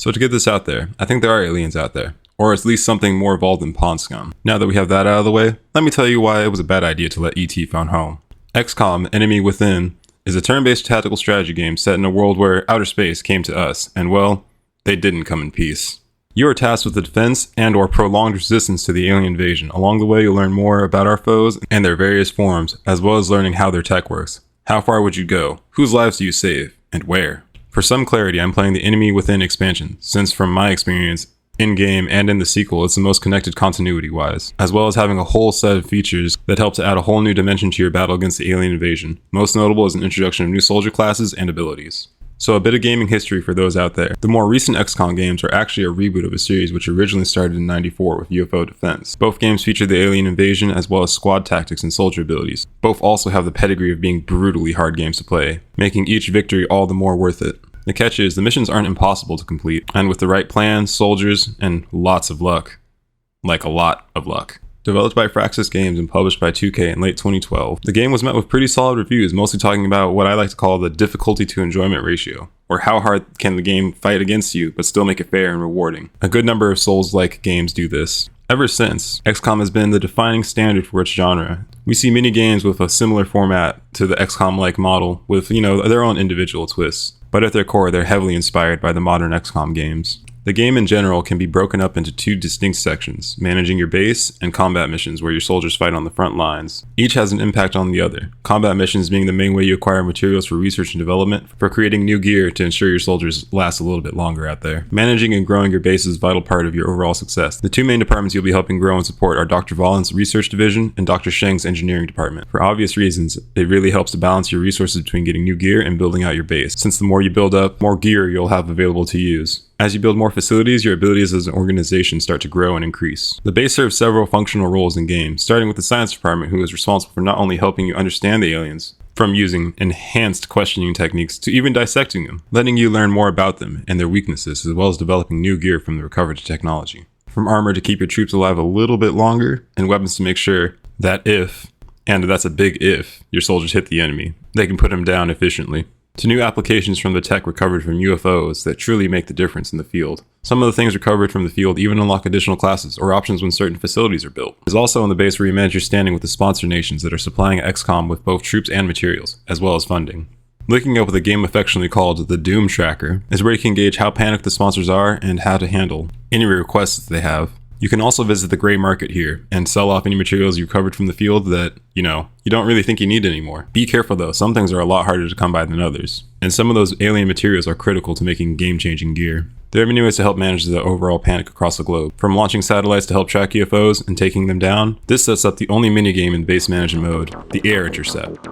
So to get this out there, I think there are aliens out there, or at least something more evolved than pond scum. Now that we have that out of the way, let me tell you why it was a bad idea to let ET phone home. Xcom, Enemy Within, is a turn-based tactical strategy game set in a world where outer space came to us, and well, they didn't come in peace. You are tasked with the defense and or prolonged resistance to the alien invasion. Along the way, you'll learn more about our foes and their various forms, as well as learning how their tech works. How far would you go? Whose lives do you save? And where? For some clarity, I'm playing the Enemy Within expansion, since from my experience, in-game and in the sequel, it's the most connected continuity-wise, as well as having a whole set of features that help to add a whole new dimension to your battle against the alien invasion. Most notable is an introduction of new soldier classes and abilities. So a bit of gaming history for those out there. The more recent XCOM games are actually a reboot of a series which originally started in '94 with UFO Defense. Both games feature the alien invasion as well as squad tactics and soldier abilities. Both also have the pedigree of being brutally hard games to play, making each victory all the more worth it. The catch is, the missions aren't impossible to complete, and with the right plan, soldiers, and lots of luck. Like a lot of luck. Developed by Firaxis Games and published by 2K in late 2012, the game was met with pretty solid reviews, mostly talking about what I like to call the difficulty to enjoyment ratio, or how hard can the game fight against you but still make it fair and rewarding. A good number of Souls-like games do this. Ever since, XCOM has been the defining standard for its genre. We see many games with a similar format to the XCOM-like model with, their own individual twists, but at their core they're heavily inspired by the modern XCOM games. The game in general can be broken up into two distinct sections, managing your base and combat missions where your soldiers fight on the front lines. Each has an impact on the other, combat missions being the main way you acquire materials for research and development, for creating new gear to ensure your soldiers last a little bit longer out there. Managing and growing your base is a vital part of your overall success. The two main departments you'll be helping grow and support are Dr. Valen's research division and Dr. Sheng's engineering department. For obvious reasons, it really helps to balance your resources between getting new gear and building out your base, since the more you build up, more gear you'll have available to use. As you build more facilities, your abilities as an organization start to grow and increase. The base serves several functional roles in game, starting with the science department, who is responsible for not only helping you understand the aliens, from using enhanced questioning techniques to even dissecting them, letting you learn more about them and their weaknesses, as well as developing new gear from the recovered technology. From armor to keep your troops alive a little bit longer, and weapons to make sure that and that's a big if, your soldiers hit the enemy, they can put them down efficiently. To new applications from the tech recovered from UFOs that truly make the difference in the field. Some of the things recovered from the field even unlock additional classes or options when certain facilities are built. There's also in the base where you manage your standing with the sponsor nations that are supplying XCOM with both troops and materials, as well as funding. Looking up what the game affectionately called the Doom Tracker is where you can gauge how panicked the sponsors are and how to handle any requests that they have. You can also visit the gray market here and sell off any materials you recovered from the field that, you don't really think you need anymore. Be careful though, some things are a lot harder to come by than others, and some of those alien materials are critical to making game-changing gear. There are many ways to help manage the overall panic across the globe. From launching satellites to help track UFOs and taking them down, this sets up the only minigame in base management mode, the Air Intercept.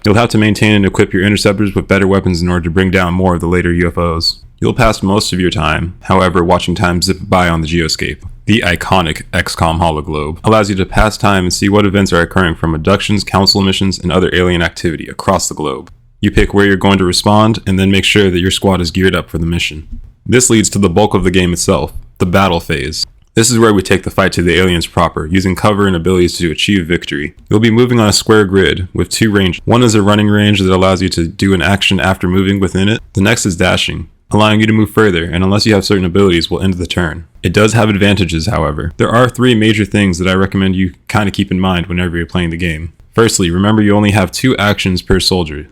You'll have to maintain and equip your interceptors with better weapons in order to bring down more of the later UFOs. You'll pass most of your time, however, watching time zip by on the geoscape. The iconic XCOM hologlobe allows you to pass time and see what events are occurring from abductions, council missions, and other alien activity across the globe. You pick where you're going to respond, and then make sure that your squad is geared up for the mission. This leads to the bulk of the game itself, the battle phase. This is where we take the fight to the aliens proper, using cover and abilities to achieve victory. You'll be moving on a square grid with two ranges. One is a running range that allows you to do an action after moving within it. The next is dashing, allowing you to move further, and unless you have certain abilities, will end the turn. It does have advantages, however. There are three major things that I recommend you kind of keep in mind whenever you're playing the game. Firstly, remember you only have 2 actions per soldier.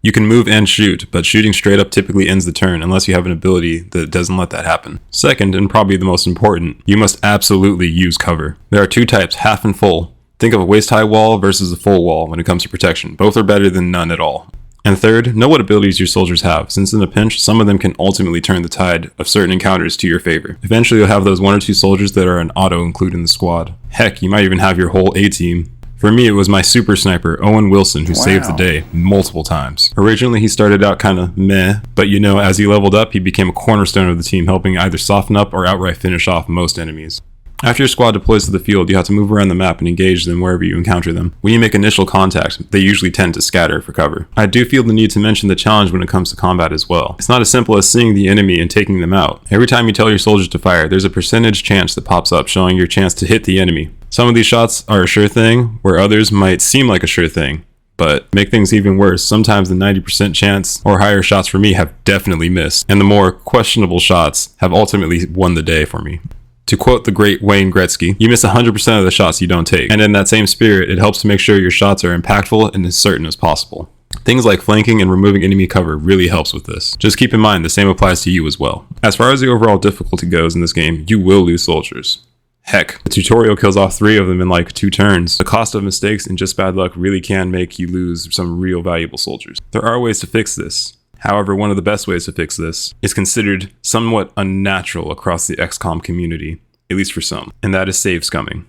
You can move and shoot, but shooting straight up typically ends the turn unless you have an ability that doesn't let that happen. Second, and probably the most important, you must absolutely use cover. There are 2 types, half and full. Think of a waist-high wall versus a full wall when it comes to protection. Both are better than none at all. And third, know what abilities your soldiers have, since in a pinch, some of them can ultimately turn the tide of certain encounters to your favor. Eventually, you'll have those 1 or 2 soldiers that are an auto-include in the squad. Heck, you might even have your whole A-team. For me, it was my super sniper, Owen Wilson, who saved the day multiple times. Originally, he started out kinda meh, but you know, as he leveled up, he became a cornerstone of the team, helping either soften up or outright finish off most enemies. After your squad deploys to the field, you have to move around the map and engage them wherever you encounter them. When you make initial contact, they usually tend to scatter for cover. I do feel the need to mention the challenge when it comes to combat as well. It's not as simple as seeing the enemy and taking them out. Every time you tell your soldiers to fire, there's a percentage chance that pops up showing your chance to hit the enemy. Some of these shots are a sure thing, where others might seem like a sure thing. But make things even worse, sometimes the 90% chance or higher shots for me have definitely missed, and the more questionable shots have ultimately won the day for me. To quote the great Wayne Gretzky, you miss 100% of the shots you don't take. And in that same spirit, it helps to make sure your shots are impactful and as certain as possible. Things like flanking and removing enemy cover really helps with this. Just keep in mind the same applies to you as well. As far as the overall difficulty goes in this game, you will lose soldiers. Heck, the tutorial kills off 3 of them in like 2 turns. The cost of mistakes and just bad luck really can make you lose some real valuable soldiers. There are ways to fix this. However, one of the best ways to fix this is considered somewhat unnatural across the XCOM community, at least for some, and that is save scumming.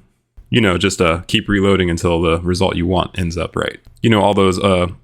You know, just keep reloading until the result you want ends up right. You know, all those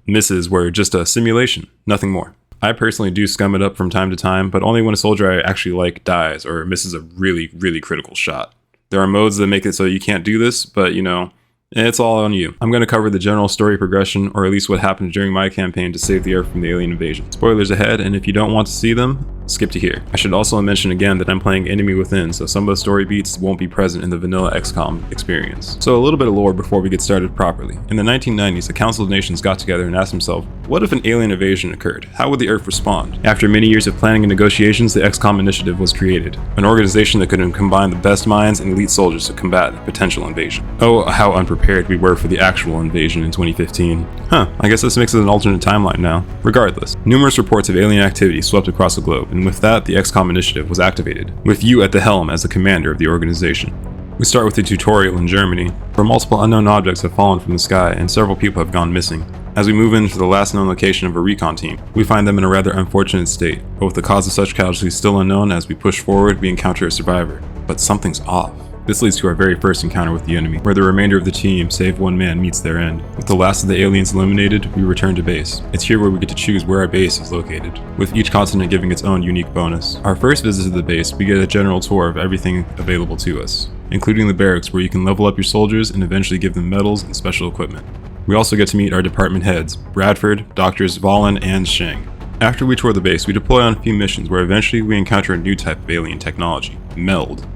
misses were just a simulation, nothing more. I personally do scum it up from time to time, but only when a soldier I actually like dies or misses a really, really critical shot. There are modes that make it so you can't do this, but you know, it's all on you. I'm going to cover the general story progression, or at least what happened during my campaign to save the Earth from the alien invasion. Spoilers ahead, and if you don't want to see them, skip to here. I should also mention again that I'm playing Enemy Within, so some of the story beats won't be present in the vanilla XCOM experience. So a little bit of lore before we get started properly. In the 1990s, the Council of Nations got together and asked themselves, what if an alien invasion occurred? How would the Earth respond? After many years of planning and negotiations, the XCOM initiative was created, an organization that could combine the best minds and elite soldiers to combat a potential invasion. Oh, how unprepared we were for the actual invasion in 2015. I guess this makes it an alternate timeline now. Regardless, numerous reports of alien activity swept across the globe, and with that, the XCOM initiative was activated, with you at the helm as the commander of the organization. We start with the tutorial in Germany, where multiple unknown objects have fallen from the sky and several people have gone missing. As we move into the last known location of a recon team, we find them in a rather unfortunate state, but with the cause of such casualties still unknown, as we push forward, we encounter a survivor. But something's off. This leads to our very first encounter with the enemy, where the remainder of the team, save one man, meets their end. With the last of the aliens eliminated, we return to base. It's here where we get to choose where our base is located, with each continent giving its own unique bonus. Our first visit to the base, we get a general tour of everything available to us, including the barracks where you can level up your soldiers and eventually give them medals and special equipment. We also get to meet our department heads, Bradford, Doctors Valen, and Sheng. After we tour the base, we deploy on a few missions where eventually we encounter a new type of alien technology, Meld.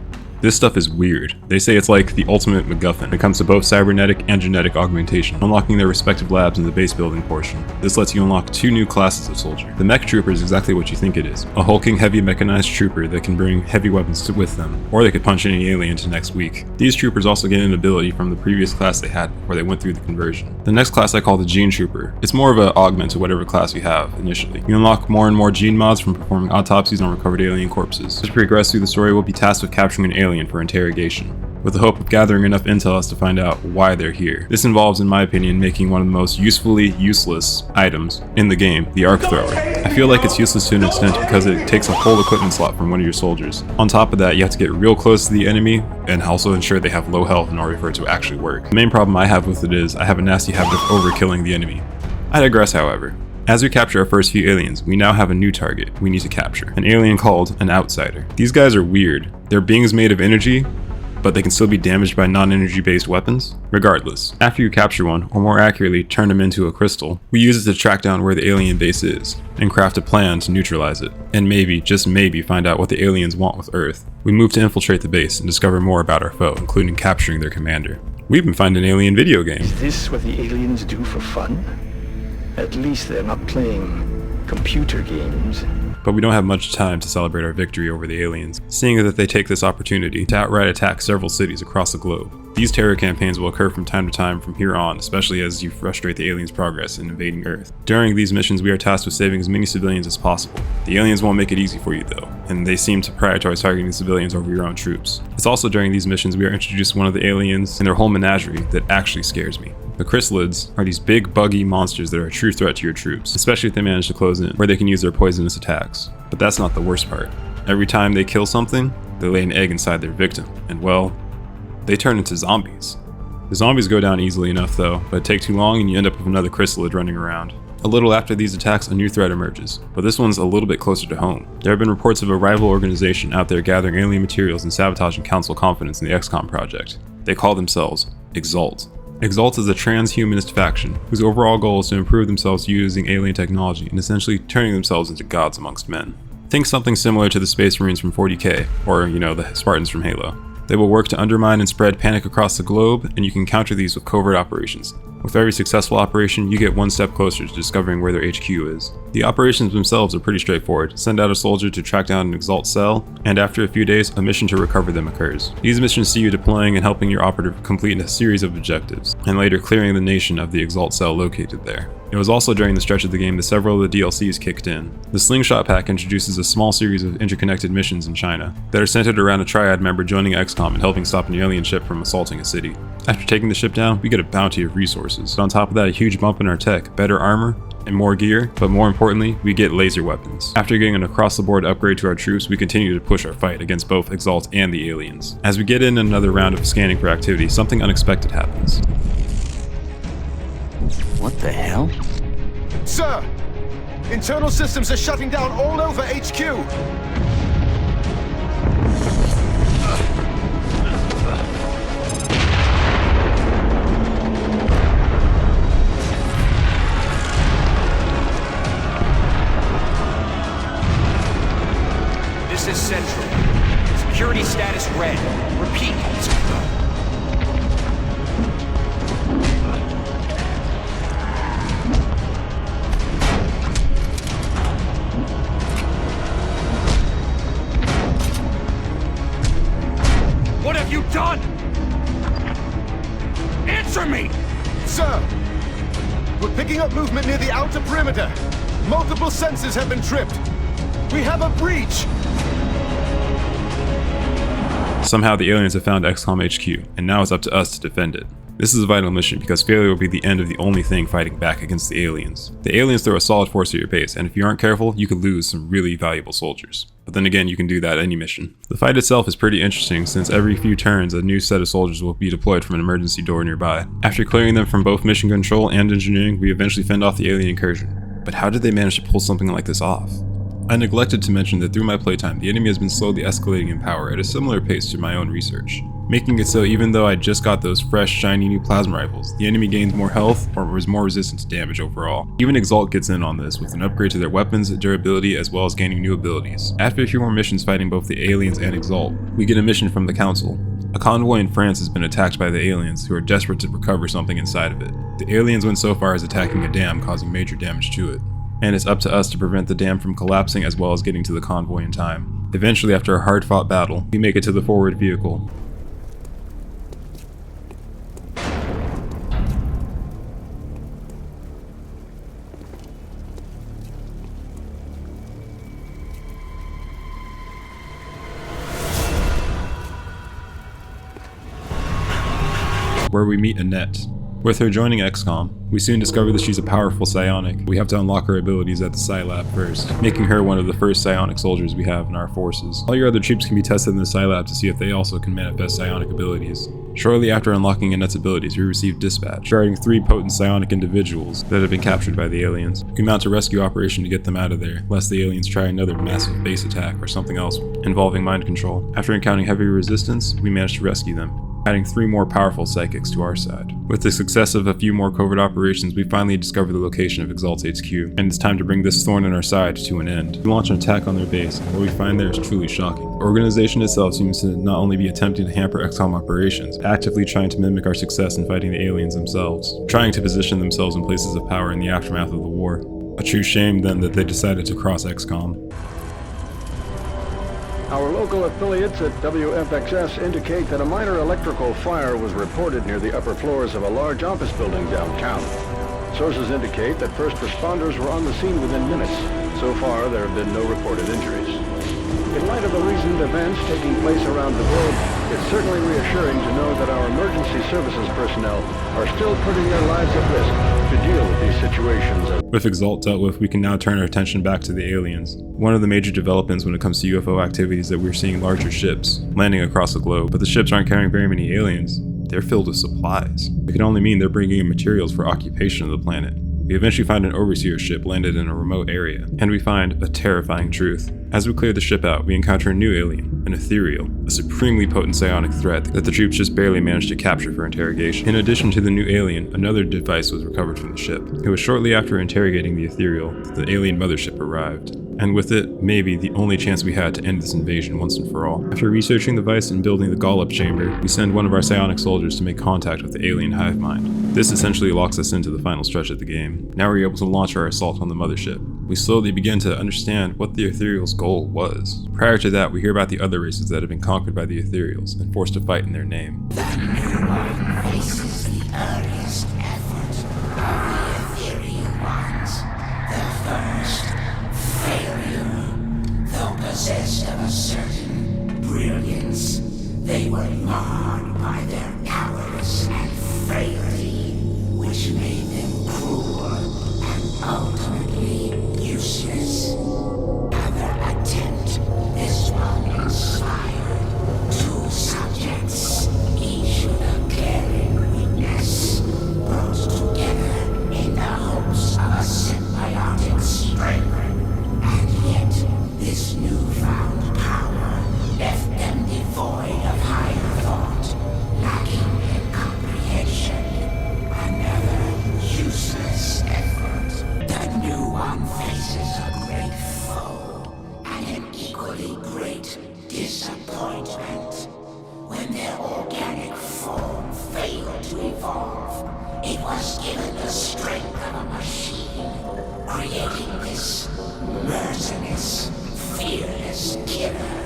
This stuff is weird. They say it's like the ultimate MacGuffin when it comes to both cybernetic and genetic augmentation, unlocking their respective labs in the base building portion. This lets you unlock 2 new classes of soldier. The mech trooper is exactly what you think it is, a hulking heavy mechanized trooper that can bring heavy weapons with them, or they could punch any alien to next week. These troopers also get an ability from the previous class they had before they went through the conversion. The next class I call the Gene Trooper. It's more of an augment to whatever class you have initially. You unlock more and more gene mods from performing autopsies on recovered alien corpses. As we progress through the story, we'll be tasked with capturing an alien for interrogation, with the hope of gathering enough intel as to find out why they're here. This involves, in my opinion, making one of the most usefully useless items in the game, the arc thrower. I feel like it's useless to an extent because it takes a whole equipment slot from one of your soldiers. On top of that, you have to get real close to the enemy and also ensure they have low health in order for it to actually work. The main problem I have with it is I have a nasty habit of overkilling the enemy. I digress, however. As we capture our first few aliens, we now have a new target we need to capture, an alien called an Outsider. These guys are weird. They're beings made of energy, but they can still be damaged by non-energy based weapons. Regardless, after you capture one, or more accurately, turn them into a crystal, we use it to track down where the alien base is, and craft a plan to neutralize it, and maybe, just maybe, find out what the aliens want with Earth. We move to infiltrate the base and discover more about our foe, including capturing their commander. We even find an alien video game. Is this what the aliens do for fun? At least they're not playing computer games. But we don't have much time to celebrate our victory over the aliens, seeing that they take this opportunity to outright attack several cities across the globe. These terror campaigns will occur from time to time from here on, especially as you frustrate the aliens' progress in invading Earth. During these missions, we are tasked with saving as many civilians as possible. The aliens won't make it easy for you though, and they seem to prioritize targeting civilians over your own troops. It's also during these missions we are introduced to one of the aliens and their whole menagerie that actually scares me. The chrysalids are these big, buggy monsters that are a true threat to your troops, especially if they manage to close in, where they can use their poisonous attacks. But that's not the worst part. Every time they kill something, they lay an egg inside their victim, and well, they turn into zombies. The zombies go down easily enough though, but it takes too long and you end up with another chrysalid running around. A little after these attacks, a new threat emerges, but this one's a little bit closer to home. There have been reports of a rival organization out there gathering alien materials and sabotaging Council confidence in the Xcom project. They call themselves Exalt. Exalt is a transhumanist faction whose overall goal is to improve themselves using alien technology and essentially turning themselves into gods amongst men. Think something similar to the Space Marines from 40k, or the Spartans from Halo. They will work to undermine and spread panic across the globe, and you can counter these with covert operations. With every successful operation, you get one step closer to discovering where their HQ is. The operations themselves are pretty straightforward. Send out a soldier to track down an Exalt cell, and after a few days, a mission to recover them occurs. These missions see you deploying and helping your operative complete a series of objectives, and later clearing the nation of the Exalt cell located there. It was also during the stretch of the game that several of the DLCs kicked in. The Slingshot Pack introduces a small series of interconnected missions in China that are centered around a triad member joining Xcom and helping stop an alien ship from assaulting a city. After taking the ship down, we get a bounty of resources. On top of that, a huge bump in our tech, better armor, and more gear, but more importantly, we get laser weapons. After getting an across-the-board upgrade to our troops, we continue to push our fight against both Exalt and the aliens. As we get in another round of scanning for activity, something unexpected happens. What the hell? Sir! Internal systems are shutting down all over HQ! This is Central. Security status red. Repeat. What have you done? Answer me! Sir! We're picking up movement near the outer perimeter. Multiple sensors have been tripped. We have a breach! Somehow the aliens have found Xcom HQ, and now it's up to us to defend it. This is a vital mission because failure will be the end of the only thing fighting back against the aliens. The aliens throw a solid force at your base, and if you aren't careful, you could lose some really valuable soldiers. But then again, you can do that any mission. The fight itself is pretty interesting since every few turns a new set of soldiers will be deployed from an emergency door nearby. After clearing them from both mission control and engineering, we eventually fend off the alien incursion. But how did they manage to pull something like this off? I neglected to mention that through my playtime, the enemy has been slowly escalating in power at a similar pace to my own research, making it so even though I just got those fresh, shiny new plasma rifles, the enemy gains more health or was more resistant to damage overall. Even Exalt gets in on this with an upgrade to their weapons, durability, as well as gaining new abilities. After a few more missions fighting both the aliens and Exalt, we get a mission from the Council. A convoy in France has been attacked by the aliens, who are desperate to recover something inside of it. The aliens went so far as attacking a dam, causing major damage to it. And it's up to us to prevent the dam from collapsing as well as getting to the convoy in time. Eventually, after a hard-fought battle, we make it to the forward vehicle. Where we meet Annette. With her joining Xcom, we soon discover that she's a powerful psionic. We have to unlock her abilities at the Psi Lab first, making her one of the first psionic soldiers we have in our forces. All your other troops can be tested in the Psi Lab to see if they also can manifest psionic abilities. Shortly after unlocking Annette's abilities, we receive dispatch regarding 3 potent psionic individuals that have been captured by the aliens. We mount a rescue operation to get them out of there, lest the aliens try another massive base attack or something else involving mind control. After encountering heavy resistance, we manage to rescue them, adding 3 more powerful psychics to our side. With the success of a few more covert operations, we finally discover the location of Exalt's HQ, and it's time to bring this thorn in our side to an end. We launch an attack on their base, and what we find there is truly shocking. The organization itself seems to not only be attempting to hamper Xcom operations, but actively trying to mimic our success in fighting the aliens themselves, trying to position themselves in places of power in the aftermath of the war. A true shame then that they decided to cross Xcom. Our local affiliates at WFXS indicate that a minor electrical fire was reported near the upper floors of a large office building downtown. Sources indicate that first responders were on the scene within minutes. So far, there have been no reported injuries. In light of the recent important events taking place around the globe, it's certainly reassuring to know that our emergency services personnel are still putting their lives at risk to deal with these situations. With Exalt dealt with, we can now turn our attention back to the aliens. One of the major developments when it comes to UFO activity is that we're seeing larger ships landing across the globe, but the ships aren't carrying very many aliens. They're filled with supplies. It can only mean they're bringing in materials for occupation of the planet. We eventually find an overseer ship landed in a remote area, and we find a terrifying truth. As we clear the ship out, we encounter a new alien, an ethereal, a supremely potent psionic threat that the troops just barely managed to capture for interrogation. In addition to the new alien, another device was recovered from the ship. It was shortly after interrogating the ethereal that the alien mothership arrived, and with it, maybe the only chance we had to end this invasion once and for all. After researching the device and building the Gollop chamber, we send one of our psionic soldiers to make contact with the alien hive mind. This essentially locks us into the final stretch of the game. Now we're able to launch our assault on the mothership. We slowly begin to understand what the ethereal's goal was. Prior to that, we hear about the other races that have been conquered by the ethereals and forced to fight in their name. The new one faces the earliest effort of the ethereal ones. The first failure. Though possessed of a certain brilliance, they were marred by their cowardice and frailty, which made them cruel and ultimately useless. Other attempt, this one inspired two subjects, each with a glaring weakness, brought together in the hopes of a symbiotic strength. And yet, this newfound power left them devoid of higher thought, lacking in comprehension. Another useless effort. The new one faces a great foe and an equally great disappointment. When their organic form failed to evolve, it was given the strength of a machine, creating this merciless, fearless killer.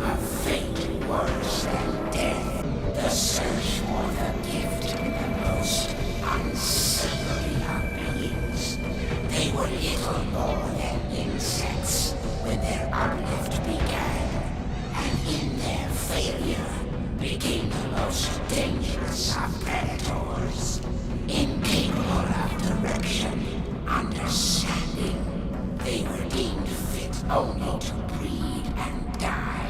A fate worse than death. The search for the gift in the most unsavory of beings. They were little more than insects when their uplift began, and in their failure became the most dangerous of predators, incapable of direction, understanding. They were deemed fit only to breed and die.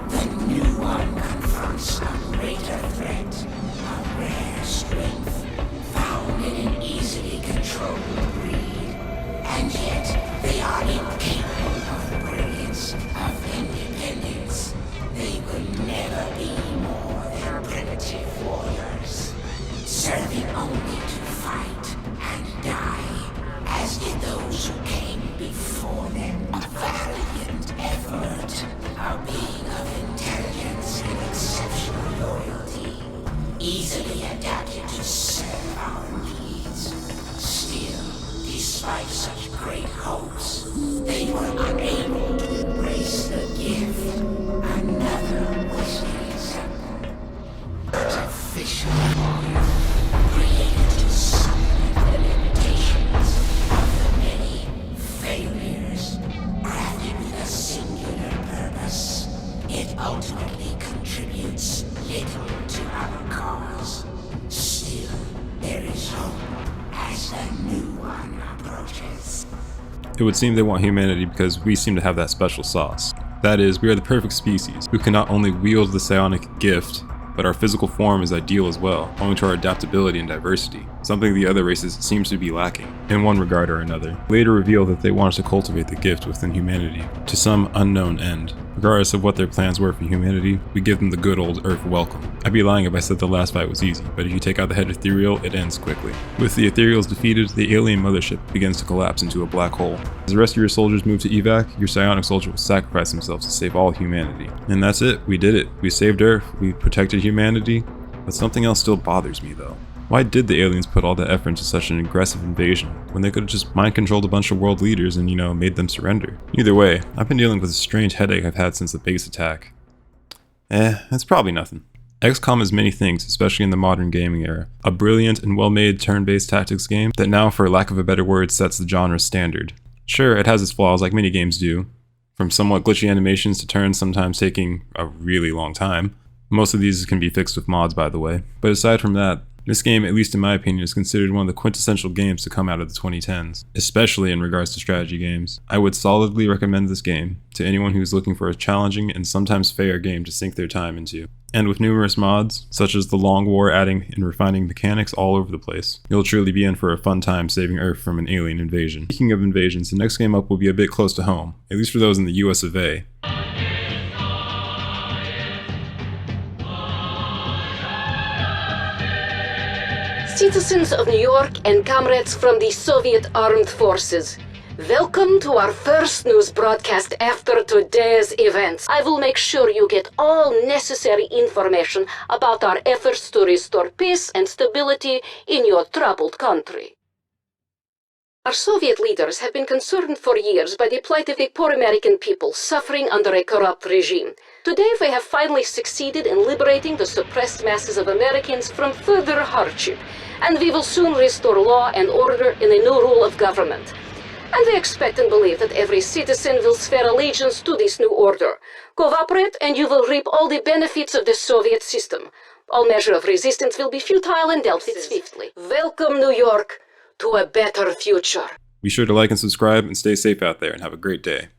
The new one confronts a greater threat, a rare strength found in an easily controlled breed, and yet they are incapable of the brilliance of independence. They will never be more than primitive warriors, serving only to fight and die, as did those who came before them. A valiant effort, a being of intelligence and exceptional loyalty, easily adapted to serve our needs. Still, despite such great hopes, they were unable to embrace the gift. Another Wesley example. Artificial warrior, created to supplement the limitations of the many failures, crafted with a singular purpose. It ultimately contributes little to our cause. Still, there is hope as the new one approaches. It would seem they want humanity because we seem to have that special sauce. That is, we are the perfect species who can not only wield the psionic gift, but our physical form is ideal as well, owing to our adaptability and diversity, something the other races seems to be lacking, in one regard or another. Later reveal that they want us to cultivate the gift within humanity, to some unknown end. Regardless of what their plans were for humanity, we give them the good old Earth welcome. I'd be lying if I said the last fight was easy, but if you take out the head ethereal, it ends quickly. With the ethereals defeated, the alien mothership begins to collapse into a black hole. As the rest of your soldiers move to evac, your psionic soldier will sacrifice themselves to save all humanity. And that's it, we did it. We saved Earth, we protected humanity, but something else still bothers me though. Why did the aliens put all that effort into such an aggressive invasion, when they could have just mind-controlled a bunch of world leaders and, made them surrender? Either way, I've been dealing with a strange headache I've had since the base attack. It's probably nothing. Xcom is many things, especially in the modern gaming era. A brilliant and well-made turn-based tactics game that now, for lack of a better word, sets the genre standard. Sure, it has its flaws like many games do. from somewhat glitchy animations to turns sometimes taking a really long time. Most of these can be fixed with mods, by the way. But aside from that, this game, at least in my opinion, is considered one of the quintessential games to come out of the 2010s, especially in regards to strategy games. I would solidly recommend this game to anyone who is looking for a challenging and sometimes fair game to sink their time into. And with numerous mods, such as the Long War adding and refining mechanics all over the place, you'll truly be in for a fun time saving Earth from an alien invasion. Speaking of invasions, the next game up will be a bit close to home, at least for those in the US of A. Citizens of New York and comrades from the Soviet Armed Forces, welcome to our first news broadcast after today's events. I will make sure you get all necessary information about our efforts to restore peace and stability in your troubled country. Our Soviet leaders have been concerned for years by the plight of the poor American people suffering under a corrupt regime. Today we have finally succeeded in liberating the suppressed masses of Americans from further hardship, and we will soon restore law and order in a new rule of government. And we expect and believe that every citizen will swear allegiance to this new order. Cooperate and you will reap all the benefits of the Soviet system. All measure of resistance will be futile and dealt with swiftly. Welcome, New York, to a better future. Be sure to like and subscribe and stay safe out there and have a great day.